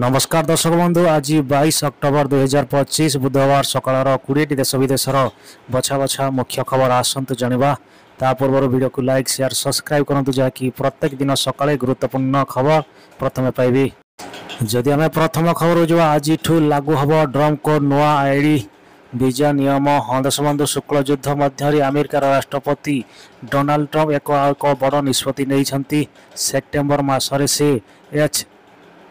नमस्कार दर्शक बंधु आज 22 अक्टोबर 2025 बुधवार सकाळ 20 देश विदेशर बछा बछा मुख्य खबर आसतु जाना ता पूर्व वीडियो को लाइक शेयर सब्सक्राइब करूँ जहाँकि प्रत्येक दिन सकाळे गुरुत्वपूर्ण खबर प्रथम पाइबे। जदि आम प्रथम खबर जो आज लागू हम ड्रम कोड नुआ आईडी वीजा नियम। हाँ दर्शक बंधु शुक्ल युद्ध मध्य अमेरिकार राष्ट्रपति डोनाल्ड ट्रम्प एक बड़ निष्पत्ति नहीं। सेप्टेम्बर मासरे से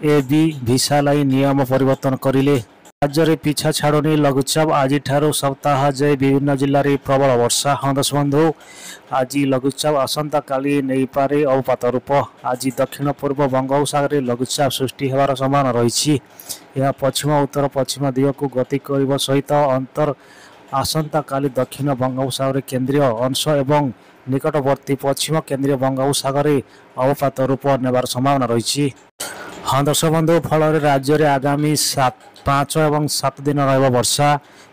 एबी भिसा लाई नियम परिवर्तन करिले। राज्य में पीछा छाड़ुनी लघुचाप आज सप्ताह जाए विभिन्न जिले में प्रबल वर्षा। हाँ दर्शक बंधु आज लघुचाप आसंता काली नहीं पारे अवपात रूप। आज दक्षिण पूर्व बंगोपसागर लघुचाप सृष्टि होवार संभावना रही। यह पश्चिम उत्तर पश्चिम दिग को गति करने सहित अंतर आसंता काली दक्षिण बंगोपसागर केन्द्रीय अंश एवं निकटवर्ती पश्चिम केन्द्रीय बंगोपसागर अवपात रूप नेबार संभावना रही। हाँ दर्शक बंधु फल राज्य में आगामी 5 और 7 दिन वर्षा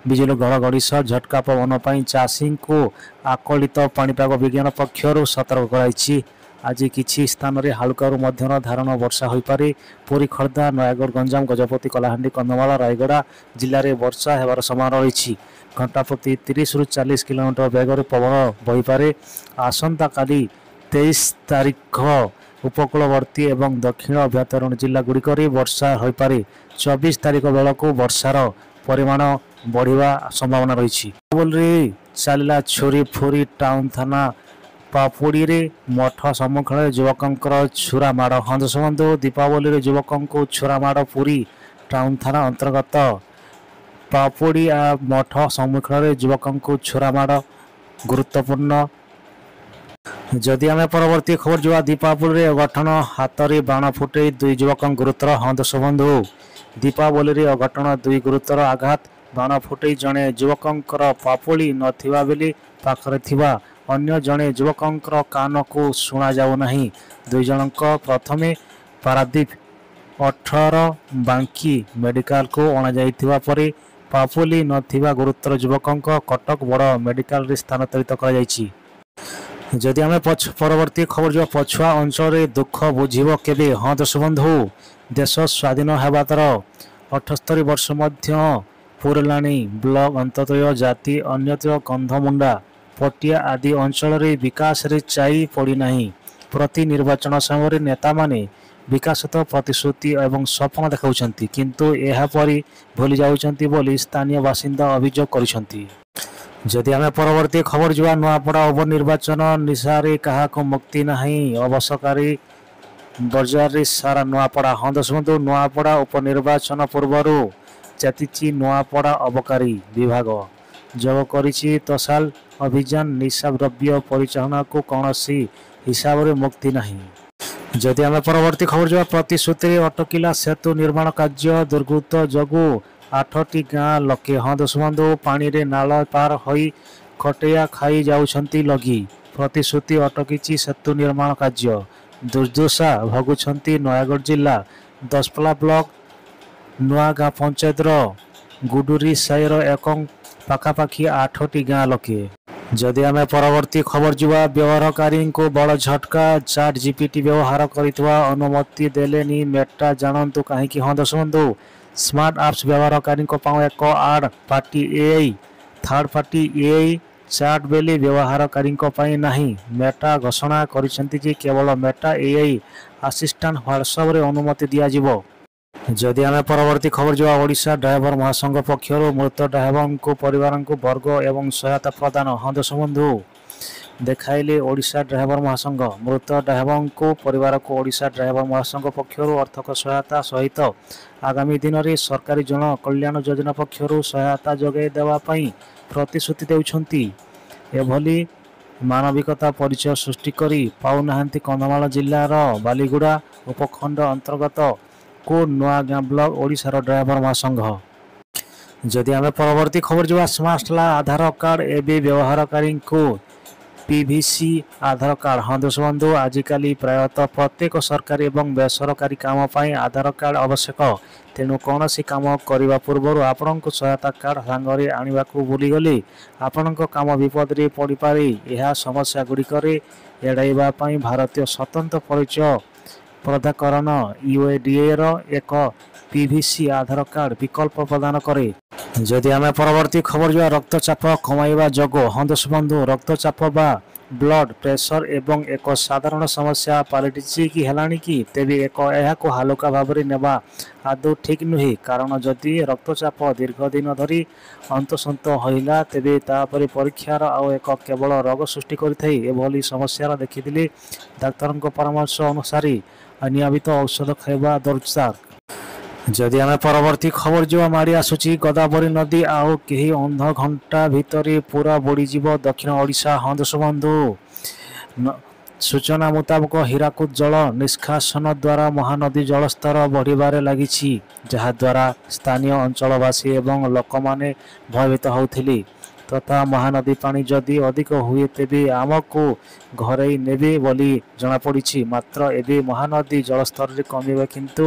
बिजुली घड़घड़ी सह झटका पवन पर चाषी को आकलित पाणीपाग विज्ञान पक्षर सतर्क कराई। आज किसी स्थान में हालुकारु मध्यम धारण वर्षा हो पारे। पुरी खर्दा नयागढ़ गंजाम गजपति कलाहांडी कंधमाल रायगड़ा जिले में वर्षा होवार संभावना रही। घंटा प्रति 30 ରୁ 40 किलोमीटर बेगर पवन बहीपे। आसंता काली 23 तारीख उपकूलवर्ती एवं दक्षिण अभ्यंतरण जिला गुड़िक वर्षा हो पारे। 24 तारीख बेलू वर्षार परिमाण बढ़िया संभावना रही। चलला छोरी फुरी टाउन थाना पापुड़ी रे मठ सम्मुखीन युवकर छुरा माड़। हाँ दर्शक बंधु दीपावली युवकों छुरा माड़ पुरी टाउन थाना अंतर्गत पापुड़ी मठ सम्मुखीन युवकों छुरा माड़ गुरुत्वपूर्ण। जदि आम परवर्ती खबर जो दीपावली अघटन हाथ में बाण फुटे 2 युवक गुरुतर। हाँ दर्शक बंधु दीपावली अघटन 2 गुरुतर आघात बाण फुटे जड़े युवकर पापुली नथिबा बेली पाखरे थिबा अन्य जड़े युवकर कान को शुणा जाऊ नहीं। 2 जनक प्रथमे पारादीप 18 बांकी मेडिकल को अणाई परे पापुली नथिबा गुरुतर युवकों कटक बड़ मेडिकल स्थानांतरित कर। जदि आम परवर्ती खबर जो पछुआ अंचल दुख बुझीब केबे। हाँ दर्शक बंधु देश स्वाधीन होबार 78 वर्ष मध्य पुरलाणी ब्लॉक अंतर्गत जाति अन्यत्र कंधमुंडा पटिया आदि अंचल विकास रे चाई पड़ना। प्रति निर्वाचन समय नेता माने विकास प्रतिश्रुति एवं सपन देखा किंतु यह परी भूली जाउछंती बोली स्थानीय बासिंदा अभियोग करिसंती। जदि आम परवर्ती खबर जो नुआपड़ा उपनिर्वाचन निशारे क्या मुक्ति नहीं अवसरकारी बजार सारा नुआपड़ा। हाँ दर्शक बंधु नुआपड़ा उपनिर्वाचन पूर्वर चेती नुआपड़ा अबकारी विभाग जब करिछि तसाल अभियान निशा द्रव्य परिचालना को कौन सी हिसाब से मुक्ति नहीं। जदि आम परवर्ती खबर जो प्रतिश्रुति अटकिला सेतु निर्माण कार्य दुर्गत जगू 8टी गाँ लके। हाँ दर्शक बंधु पानी रे नाल पार होई खटिया खाई जाउछंती लगी। प्रतिश्रुति अटकी सेतु निर्माण कार्य दुर्दशा भोगुछंती नयागढ़ जिला दसपला ब्लॉक नुआगाँ पंचायत गुडुरी साईर एक पाखापाखि 8टी गाँ लके। जदि आम परवर्ती खबर जुआ व्यवहारकारी को बड़ झटका चैट जीपीटी व्यवहार करथिबा अनुमति देलेनी मेटा जानतु कहीं। हाँ दर्शक बंधु स्मार्ट एप्स व्यवहारकारी एक आड़ party AI third party AI chat बेली व्यवहारकारी नहीं। मेटा घोषणा करिसेंती कि केवल मेटा एआई असिस्टेंट व्हाट्सएप रे अनुमति दिया जिवो। जदि आम परवर्ती खबर जो ओडिशा ड्राइवर महासंघ पक्षर मृत ड्राइवर को परिवार को वर्ग एवं सहायता प्रदान। हाँ दर्शक बंधु देखाइले ओडिशा ड्राइवर महासंघ मृत ड्राइवर को परिवार को ओडिशा ड्राइवर महासंघ पक्षर आर्थिक सहायता सहित आगामी दिन में सरकारी जन कल्याण योजना पक्षर सहायता जोगाई देवाई प्रतिश्रुति देउछंती। एभली मानविकता परिचय सृष्टि करी पाउनाहांती कंधमाल जिलार बालीगुड़ा उपखंड अंतर्गत को नुआगाँ ब्लॉक ओडिशार ड्राइवर महासंघ। जदि आम परवर्ती खबर जो स्मार्ट आधार कार्ड एबे व्यवहारकारी को पीवीसी आधार कार्ड। हाँ दर्शक बंधु आजिकल प्रायतः प्रत्येक सरकारी एवं बेसरकारी काम आधार कार्ड आवश्यक। तेणु कौन सी काम करने पूर्व आपण सहायता कार्ड सांगे आने को भूलीगले आपण काम विपद में पड़ पारे। यह समस्या गुड़िक एड़ाइवाई भारतीय स्वतंत्र परिचय प्राधिकरण यूएडीए एक PVC ଆଧାର କାର୍ଡ ବିକଳ୍ପ ପ୍ରଦାନ କରେ। ଯଦି ଆମେ ପରବର୍ତ୍ତୀ ଖବର ଯିବା ରକ୍ତଚାପ କମାଇବା ଯୋଗ ହନ୍ଦସ ବନ୍ଧୁ ରକ୍ତଚାପ ବା ବ୍ଲଡ ପ୍ରେସର ଏବଂ ଏକ ସାଧାରଣ ସମସ୍ୟା ପାଲଟିଛି କି ହେଲାଣି କି ତେବେ ଏହାକୁ ହାଲୁକା ଭାବରେ ନେବା ଆଦୌ ଠିକ୍ ନୁହେଁ। କାରଣ ଯଦି ରକ୍ତଚାପ ଦୀର୍ଘ ଦିନ ଧରି ଅନ୍ତଃସନ୍ତ ହୋଇଲା ତେବେ ତାପରେ ପରୀକ୍ଷାର ଆଉ ଏକ କେବଳ ରୋଗ ସୃଷ୍ଟି କରିଥାଏ। ଏଭଳି ସମସ୍ୟାର ଦେଖିଥିଲେ ଡାକ୍ତରଙ୍କ ପରାମର୍ଶ ଅନୁସାରେ ନିୟମିତ ଔଷଧ ଖାଇବା ଦରକାର। ଯଦି ଆମେ ପରବର୍ତ୍ତୀ ଖବର ଯିବା ମାଡ଼ି ଆସୁଛି ଗୋଦାବରୀ ନଦୀ ଆଉ କେହି ଅଧଘଣ୍ଟା ଭିତରେ ପୁରା ବୁଡ଼ିଯିବ ଦକ୍ଷିଣ ଓଡ଼ିଶା ହନ୍ଦସ ବନ୍ଧୁ। ସୂଚନା ମୁତାବକ ହୀରାକୁଦ ଜଳ ନିଷ୍କାସନ ଦ୍ୱାରା ମହାନଦୀ ଜଳସ୍ତର ବଢ଼ିବାରେ ଲାଗିଛି, ଯାହାଦ୍ୱାରା ସ୍ଥାନୀୟ ଅଞ୍ଚଳବାସୀ ଏବଂ ଲୋକମାନେ ଭୟଭୀତ ହେଉଥିଲେ। ତଥା ମହାନଦୀ ପାଣି ଯଦି ଅଧିକ ହୁଏ ତେବେ ଆମକୁ ଘରେଇ ନେବେ ବୋଲି ଜଣାପଡ଼ିଛି। ମାତ୍ର ଏବେ ମହାନଦୀ ଜଳସ୍ତରରେ କମିବ କିନ୍ତୁ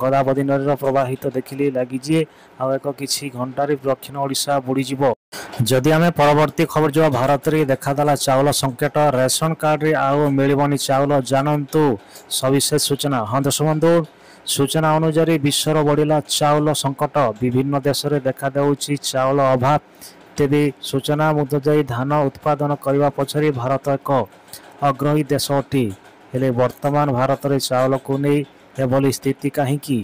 ଗୋଦାବରୀ ନଦୀର ପ୍ରବାହିତ ଦେଖିଲେ ଲାଗିଛି ଆଉ କିଛି ଘଣ୍ଟାରେ ଦକ୍ଷିଣ ଓଡ଼ିଶା ବୁଡ଼ିଯିବ। ଯଦି ଆମେ ପରବର୍ତ୍ତୀ ଖବର ଯିବା ଭାରତରେ ଦେଖାଦେଲା ଚାଉଳ ସଂକଟ ରେସନ କାର୍ଡରେ ଆଉ ମିଳିବନି ଚାଉଳ ଜାଣନ୍ତୁ ସବିଶେଷ ସୂଚନା ହନ୍ଦସ ବନ୍ଧୁ। ସୂଚନା ଅନୁଯାୟୀ ବିଶ୍ୱର ବଢ଼ିଲା ଚାଉଳ ସଂକଟ ବିଭିନ୍ନ ଦେଶରେ ଦେଖାଦେଉଛି ଚାଉଳ ଅଭାବ। ତେବେ ସୂଚନା ମୁତାବକ ଧାନ ଉତ୍ପାଦନ କରିବା ପଛରେ ଭାରତ ଏକ ଅଗ୍ରଣୀ ଦେଶ ଅଟେ। ହେଲେ ବର୍ତ୍ତମାନ ଭାରତରେ ଚାଉଳକୁ ନେଇ ଏଭଳି ସ୍ଥିତି କାହିଁକି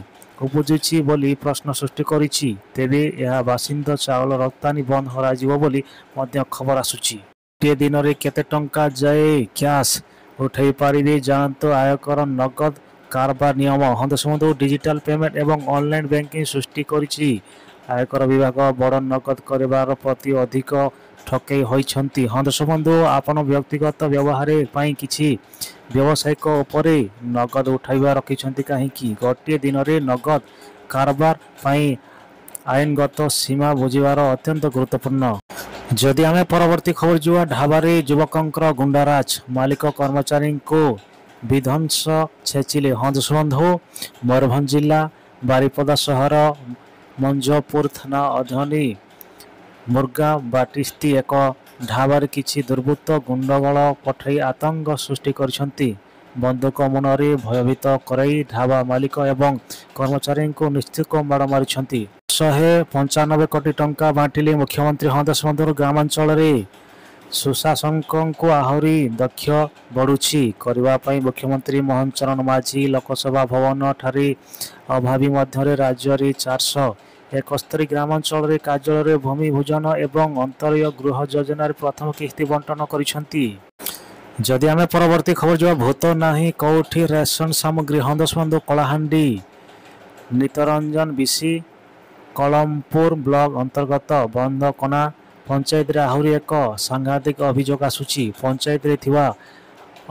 ଉପୁଜୁଛି ବୋଲି ପ୍ରଶ୍ନ ସୃଷ୍ଟି କରିଛି। ତେବେ ଏହା ବାସିନ୍ଦ ଚାଉଳ ରପ୍ତାନି ବନ୍ଦ କରାଯିବ ବୋଲି ମଧ୍ୟ ଖବର ଆସୁଛି। ଗୋଟିଏ ଦିନରେ କେତେ ଟଙ୍କା ଯାଏ କ୍ୟାସ୍ ଉଠାଇ ପାରିବେ ଜାଣନ୍ତୁ ଆୟକର ନଗଦ କାରବାର ନିୟମ ହନ୍ଦସ ବନ୍ଧୁ ଡିଜିଟାଲ ପେମେଣ୍ଟ ଏବଂ ଅନଲାଇନ୍ ବ୍ୟାଙ୍କିଂ ସୃଷ୍ଟି କରିଛି। ଆୟକର ବିଭାଗ ବଡ଼ ନଗଦ କରିବାର ପ୍ରତି ଅଧିକ ଠକେଇ ହୋଇଛନ୍ତି। ହନ୍ଦସ ବନ୍ଧୁ ଆପଣ ବ୍ୟକ୍ତିଗତ ବ୍ୟବହାର ପାଇଁ କିଛି ବ୍ୟବସାୟିକ ଉପରେ ନଗଦ ଉଠାଇବା ରଖିଛନ୍ତି କାହିଁକି? ଗୋଟିଏ ଦିନରେ ନଗଦ କାରବାର ପାଇଁ ଆଇନଗତ ସୀମା ବୁଝିବାର ଅତ୍ୟନ୍ତ ଗୁରୁତ୍ୱପୂର୍ଣ୍ଣ। ଯଦି ଆମେ ପରବର୍ତ୍ତୀ ଖବର ଯିବା ଢାବାରେ ଯୁବକଙ୍କର ଗୁଣ୍ଡାରାଜ ମାଲିକ କର୍ମଚାରୀଙ୍କୁ ବିଧ୍ୱଂସ ଛେଚିଲେ ହନ୍ଦସ ବନ୍ଧୁ। ମୟୂରଭଞ୍ଜ ଜିଲ୍ଲା ବାରିପଦା ସହର ମଞ୍ଜପୁର ଥାନା ଅଧୀନ ମୁର୍ଗା ବାଟିସ୍ତି ଏକ ଢାବାରେ କିଛି ଦୁର୍ବୃତ୍ତ ଗୁଣ୍ଡଗୋଳ ପଠାଇ ଆତଙ୍କ ସୃଷ୍ଟି କରିଛନ୍ତି। ବନ୍ଧୁକ ମୁନରେ ଭୟଭୀତ କରାଇ ଢାବା ମାଲିକ ଏବଂ କର୍ମଚାରୀଙ୍କୁ ନିସ୍ତୁକ ମାଡ଼ ମାରିଛନ୍ତି। 195 କୋଟି ଟଙ୍କା ବାଣ୍ଟିଲେ ମୁଖ୍ୟମନ୍ତ୍ରୀ ହନ୍ଦସ ବନ୍ଧୁ ଗ୍ରାମାଞ୍ଚଳରେ ସୁଶାସକଙ୍କୁ ଆହୁରି ଦକ୍ଷ ବଢ଼ୁଛି କରିବା ପାଇଁ ମୁଖ୍ୟମନ୍ତ୍ରୀ ମୋହନ ଚରଣ ମାଝୀ ଲୋକସଭା ଭବନ ଠାରେ ଅଭାବୀ ମଧ୍ୟରେ ରାଜ୍ୟରେ 471 ଗ୍ରାମାଞ୍ଚଳରେ କାର୍ଯ୍ୟାଳୟରେ ଭୂମି ଭୋଜନ ଏବଂ ଅନ୍ତରୀୟ ଗୃହ ଯୋଜନାରେ ପ୍ରଥମ କିସ୍ତି ବଣ୍ଟନ କରିଛନ୍ତି। ଯଦି ଆମେ ପରବର୍ତ୍ତୀ ଖବର ଯିବା ଭୂତ ନାହିଁ କୋଉଠି ରେସନ ସାମଗ୍ରୀ ହନ୍ଦସ ବନ୍ଧୁ କଳାହାଣ୍ଡି ନିତରଞ୍ଜନ ବିଶି କଳମପୁର ବ୍ଲକ ଅନ୍ତର୍ଗତ ବନ୍ଧକଣା ପଞ୍ଚାୟତରେ ଆହୁରି ଏକ ସାଂଘାତିକ ଅଭିଯୋଗ ଆସୁଛି। ପଞ୍ଚାୟତରେ ଥିବା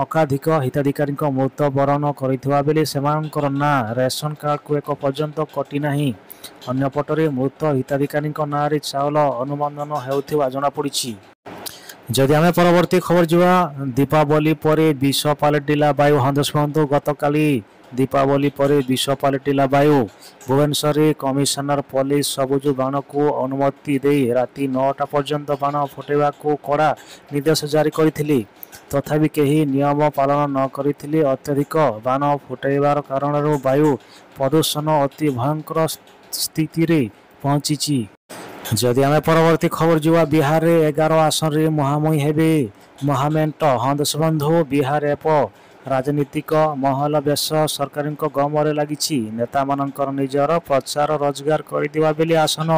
ଏକାଧିକ ହିତାଧିକାରୀଙ୍କ ମୃତ୍ୟୁବରଣ କରିଥିବା ବେଳେ ସେମାନଙ୍କର ନାଁ ରେସନ କାର୍ଡକୁ ଏକ ପର୍ଯ୍ୟନ୍ତ କଟିନାହିଁ। ଅନ୍ୟପଟରେ ମୃତ ହିତାଧିକାରୀଙ୍କ ନାଁରେ ଚାଉଳ ଅନୁମୋଦନ ହେଉଥିବା ଜଣାପଡ଼ିଛି। ଯଦି ଆମେ ପରବର୍ତ୍ତୀ ଖବର ଯିବା ଦୀପାବଳି ପରେ ବିଷ ପାଲଟିଲା ବାୟୁ ହନ୍ଦସ ବନ୍ଧୁ ଗତକାଲି ଦୀପାବଳି ପରେ ବିଷ ପାଲଟିଲା ବାୟୁ। ଭୁବନେଶ୍ୱରରେ କମିଶନର ପୋଲିସ ସବୁଜ ବାଣକୁ ଅନୁମତି ଦେଇ ରାତି 9ଟା ପର୍ଯ୍ୟନ୍ତ ବାଣ ଫୁଟାଇବାକୁ କଡ଼ା ନିର୍ଦ୍ଦେଶ ଜାରି କରିଥିଲେ। ତଥାପି କେହି ନିୟମ ପାଳନ ନ କରିଥିଲେ ଅତ୍ୟଧିକ ବାଣ ଫୁଟାଇବାର କାରଣରୁ ବାୟୁ ପ୍ରଦୂଷଣ ଅତି ଭୟଙ୍କର ସ୍ଥିତିରେ ପହଞ୍ଚିଛି। ଯଦି ଆମେ ପରବର୍ତ୍ତୀ ଖବର ଯିବା ବିହାରରେ 11 ଆସନରେ ମୁହାଁମୁହିଁ ହେବେ ମହାମେଣ୍ଟ ହନ୍ଦସ ବନ୍ଧୁ। ବିହାର ଏପ ରାଜନୀତିକ ମହଲ ବେଶ ସରକାରଙ୍କ ଗମରେ ଲାଗିଛି। ନେତାମାନଙ୍କର ନିଜର ପ୍ରଚାର ରୋଜଗାର କରିଦେବା ବେଳେ ଆସନ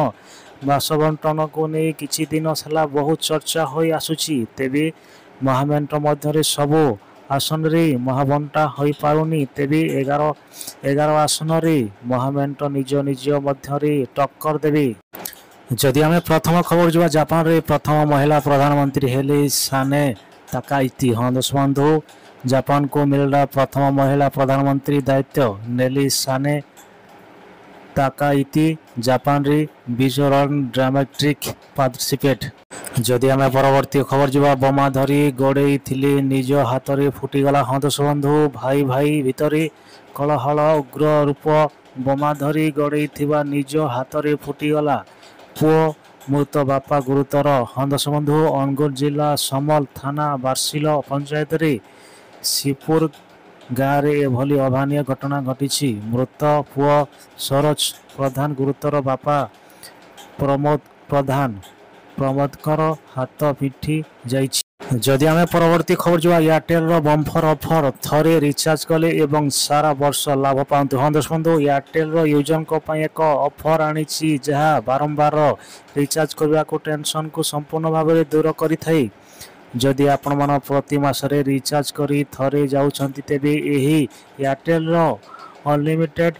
ବାସବଣ୍ଟନକୁ ନେଇ କିଛି ଦିନ ହେଲା ବହୁତ ଚର୍ଚ୍ଚା ହୋଇ ଆସୁଛି। ତେବେ ମହାମେଣ୍ଟ ମଧ୍ୟରେ ସବୁ ଆସନରେ ମହାବଣ୍ଟା ହୋଇପାରୁନି। ତେବେ 11 ଆସନରେ ମହାମେଣ୍ଟ ନିଜ ମଧ୍ୟରେ ଟକ୍କର ଦେବେ। ଯଦି ଆମେ ପ୍ରଥମ ଖବର ଯିବା ଜାପାନରେ ପ୍ରଥମ ମହିଳା ପ୍ରଧାନମନ୍ତ୍ରୀ ହେଲେ ସାନେ ତାକାଇତି ହନ୍ଦସ ବନ୍ଧୁ। ଜାପାନକୁ ମିଳିଲା ପ୍ରଥମ ମହିଳା ପ୍ରଧାନମନ୍ତ୍ରୀ ଦାୟିତ୍ୱ ନେଲେ ସାନେ ତାକାଇତି ଜାପାନରେ ବିଜୋରନ୍ ଡ୍ରାମାଟିକ୍ ପାର୍ଟିସିପେଟ୍। ଯଦି ଆମେ ପରବର୍ତ୍ତୀ ଖବର ଯିବା ବୋମା ଧରି ଗୋଡ଼େଇଥିଲେ ନିଜ ହାତରେ ଫୁଟିଗଲା ହନ୍ଦସ ବନ୍ଧୁ। ଭାଇ ଭିତରେ କୋଳାହଳ ଉଗ୍ର ରୂପ ବୋମା ଧରି ଗୋଡ଼େଇଥିବା ନିଜ ହାତରେ ଫୁଟିଗଲା ପୁଅ ମୃତ ବାପା ଗୁରୁତର ହନ୍ଦସ ବନ୍ଧୁ। ଅନୁଗୁଳ ଜିଲ୍ଲା ସମଲ ଥାନା ବାର୍ସିଲ ପଞ୍ଚାୟତରେ ଶିବପୁର ଗାଁରେ ଏଭଳି ଅଭାନୀୟ ଘଟଣା ଘଟିଛି। ମୃତ ପୁଅ ସରୋଜ ପ୍ରଧାନ ଗୁରୁତର, ବାପା ପ୍ରମୋଦ ପ୍ରଧାନ ପ୍ରମୋଦଙ୍କର ହାତ ଫିଟି ଯାଇଛି। ଯଦି ଆମେ ପରବର୍ତ୍ତୀ ଖବର ଯିବା, ଏୟାରଟେଲର ବମ୍ଫର ଅଫର, ଥରେ ରିଚାର୍ଜ କଲେ ଏବଂ ସାରା ବର୍ଷ ଲାଭ ପାଆନ୍ତୁ। ହଁ ଦର୍ଶକ ବନ୍ଧୁ, ଏୟାରଟେଲର ୟୁଜରଙ୍କ ପାଇଁ ଏକ ଅଫର ଆଣିଛି ଯାହା ବାରମ୍ବାର ରିଚାର୍ଜ କରିବାକୁ ଟେନସନକୁ ସମ୍ପୂର୍ଣ୍ଣ ଭାବରେ ଦୂର କରିଥାଏ। ଯଦି ଆପଣମାନ ପ୍ରତି ମାସରେ ରିଚାର୍ଜ କରି ଥରେ ଯାଉଛନ୍ତି, ତେବେ ଏହି ଏୟାରଟେଲର ଅନଲିମିଟେଡ୍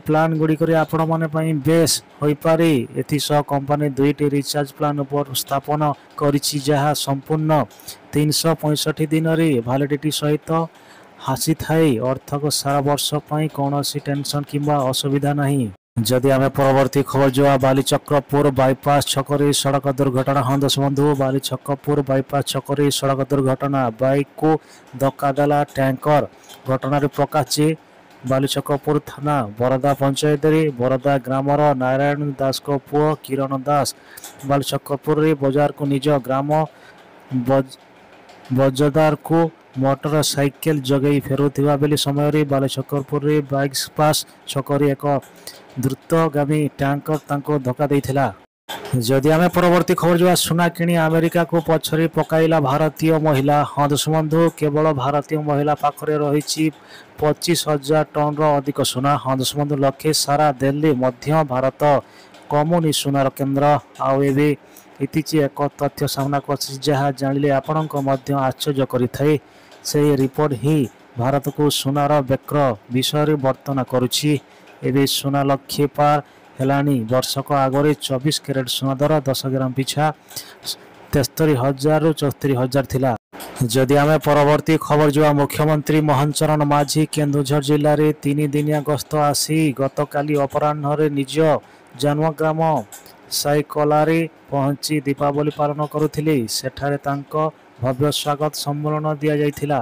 ପ୍ଲାନ୍ ଗୁଡ଼ିକରେ ଆପଣମାନେ ପାଇଁ ବେଶ ହୋଇପାରେ। ଏଥିସହ କମ୍ପାନୀ ଦୁଇଟି ରିଚାର୍ଜ ପ୍ଲାନ୍ ଉପସ୍ଥାପନ କରିଛି ଯାହା ସମ୍ପୂର୍ଣ୍ଣ 365 ଦିନରେ ଭ୍ୟାଲିଡିଟି ସହିତ ଆସିଥାଏ। ଅର୍ଥାତ୍ ସାରା ବର୍ଷ ପାଇଁ କୌଣସି ଟେନସନ କିମ୍ବା ଅସୁବିଧା ନାହିଁ। ଯଦି ଆମେ ପରବର୍ତ୍ତୀ ଖବର ଯିବା, ବାଲିଚକ୍ରପୁର ବାଇପାସ ଛକରେ ସଡ଼କ ଦୁର୍ଘଟଣା। ହଁ ଦର୍ଶକ ବନ୍ଧୁ, ବାଲିଚକ୍ରପୁର ବାଇପାସ ଛକରେ ସଡ଼କ ଦୁର୍ଘଟଣା, ବାଇକକୁ ଧକ୍କା ଦେଲା ଟ୍ୟାଙ୍କର। ଘଟଣାରେ ପ୍ରକାଶ ଯେ ବାଲିଚକ୍ରପୁର ଥାନା ବରଦା ପଞ୍ଚାୟତରେ ବରଦା ଗ୍ରାମର ନାରାୟଣ ଦାସଙ୍କ ପୁଅ କିରଣ ଦାସ ବାଲିଚକ୍ରପୁରରେ ବଜାରକୁ ନିଜ ଗ୍ରାମ ବଜଦାରକୁ ମୋଟର ସାଇକେଲ ଯୋଗେଇ ଫେରୁଥିବା ବେଳେ ସମୟରେ ବାଲିଚକ୍ରପୁରରେ ବାଇପାସ ଛକରେ ଏକ ଦ୍ରୁତଗାମୀ ଟ୍ୟାଙ୍କର ତାଙ୍କୁ ଧକ୍କା ଦେଇଥିଲା। ଯଦି ଆମେ ପରବର୍ତ୍ତୀ ଖବର ଯିବା, ସୁନା କିଣି ଆମେରିକାକୁ ପଛରେ ପକାଇଲା ଭାରତୀୟ ମହିଳା। ହଁ ଦର୍ଶକ ବନ୍ଧୁ, କେବଳ ଭାରତୀୟ ମହିଳା ପାଖରେ ରହିଛି 25,000 ଟନ୍ର ଅଧିକ ସୁନା। ହଁ ଦର୍ଶକ ବନ୍ଧୁ, ଲକ୍ଷ୍ୟ ସାରା ଦେଲେ ମଧ୍ୟ ଭାରତ କମୁନି ସୁନାର କେନ୍ଦ୍ର। ଆଉ ଏବେ ଇତିଚି ଏକ ତଥ୍ୟ ସାମ୍ନାକୁ ଆସିଛି ଯାହା ଜାଣିଲେ ଆପଣଙ୍କ ମଧ୍ୟ ଆଶ୍ଚର୍ଯ୍ୟ କରିଥାଏ। ସେହି ରିପୋର୍ଟ ହିଁ ଭାରତକୁ ସୁନାର ବେକ୍ର ବିଷୟରେ ବର୍ଣ୍ଣନା କରୁଛି। ଏବେ ସୁନା ଲକ୍ଷ୍ୟ ପାର ହେଲାଣି। ବର୍ଷକ ଆଗରେ 24 କ୍ୟାରେଟ ସୁନା ଦର 10 ଗ୍ରାମ ପିଛା 73,000ରୁ 74,000 ଥିଲା। ଯଦି ଆମେ ପରବର୍ତ୍ତୀ ଖବର ଯିବା, ମୁଖ୍ୟମନ୍ତ୍ରୀ ମୋହନ ଚରଣ ମାଝୀ କେନ୍ଦୁଝର ଜିଲ୍ଲାରେ 3 ଦିନିଆ ଗସ୍ତ ଆସି ଗତକାଲି ଅପରାହ୍ନରେ ନିଜ ଜନ୍ମଗ୍ରାମ ସାଇକଲାରେ ପହଞ୍ଚି ଦୀପାବଳି ପାଳନ କରୁଥିଲେ। ସେଠାରେ ତାଙ୍କ ଭବ୍ୟ ସ୍ୱାଗତ ସମ୍ମେଳନ ଦିଆଯାଇଥିଲା।